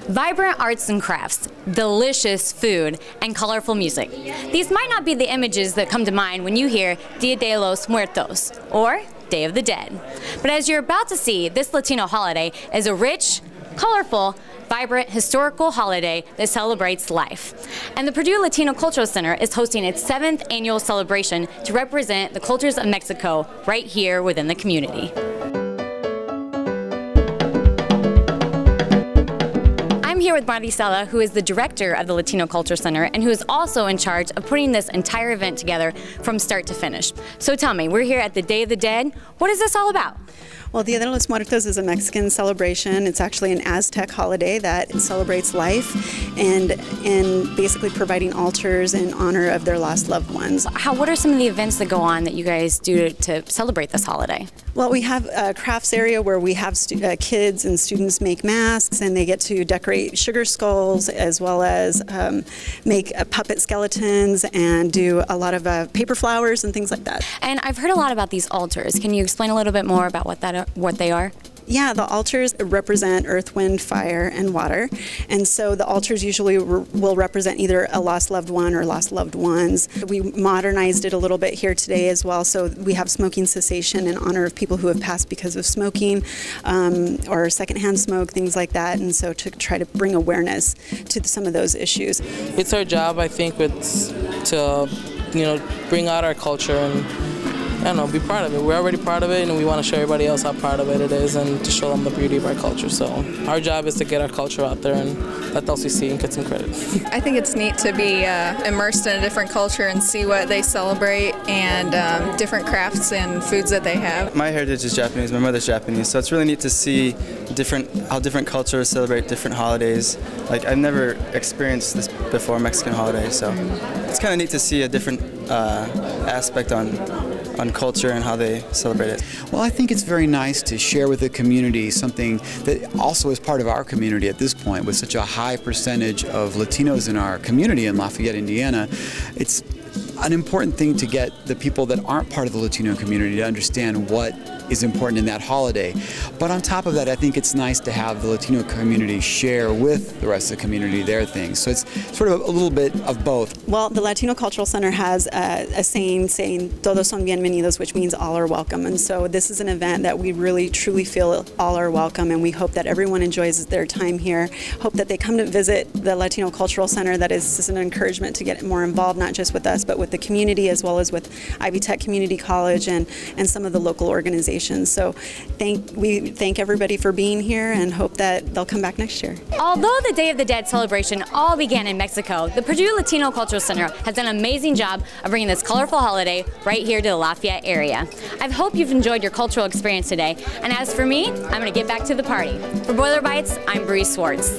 Vibrant arts and crafts, delicious food, and colorful music. These might not be the images that come to mind when you hear Dia de los Muertos, or Day of the Dead. But as you're about to see, this Latino holiday is a rich, colorful, vibrant, historical holiday that celebrates life. And the Purdue Latino Cultural Center is hosting its 7th annual celebration to represent the cultures of Mexico right here within the community. I'm here with Maricela, who is the director of the Latino Culture Center and who is also in charge of putting this entire event together from start to finish. So tell me, we're here at the Day of the Dead. What is this all about? Well, Dia de los Muertos is a Mexican celebration. It's actually an Aztec holiday that celebrates life and basically providing altars in honor of their lost loved ones. What are some of the events that go on that you guys do to celebrate this holiday? Well, we have a crafts area where we have kids and students make masks, and they get to decorate sugar skulls as well as make puppet skeletons and do a lot of paper flowers and things like that. And I've heard a lot about these altars. Can you explain a little bit more about what they are? Yeah, the altars represent earth, wind, fire, and water. And so the altars usually will represent either a lost loved one or lost loved ones. We modernized it a little bit here today as well. So we have smoking cessation in honor of people who have passed because of smoking or secondhand smoke, things like that. And so to try to bring awareness to some of those issues. It's our job, I think, to bring out our culture and be proud of it. We're already proud of it, and we want to show everybody else how proud of it is and to show them the beauty of our culture. So our job is to get our culture out there and let the LCC and get some credit. I think it's neat to be immersed in a different culture and see what they celebrate and different crafts and foods that they have. My heritage is Japanese, my mother's Japanese, so it's really neat to see how different cultures celebrate different holidays. Like, I've never experienced this before, Mexican holiday, so it's kind of neat to see a different aspect on culture and how they celebrate it. Well, I think it's very nice to share with the community something that also is part of our community at this point. With such a high percentage of Latinos in our community in Lafayette, Indiana, it's an important thing to get the people that aren't part of the Latino community to understand what is important in that holiday. But on top of that, I think it's nice to have the Latino community share with the rest of the community their things. So it's sort of a little bit of both. Well, the Latino Cultural Center has a saying todos son bienvenidos, which means all are welcome. And so this is an event that we really truly feel all are welcome, and we hope that everyone enjoys their time here. Hope that they come to visit the Latino Cultural Center. That is just an encouragement to get more involved, not just with us, but with the community, as well as with Ivy Tech Community College and some of the local organizations. So we thank everybody for being here and hope that they'll come back next year. Although the Day of the Dead celebration all began in Mexico, the Purdue Latino Cultural Center has done an amazing job of bringing this colorful holiday right here to the Lafayette area. I hope you've enjoyed your cultural experience today. And as for me, I'm going to get back to the party. For Bytes, I'm Bree Swartz.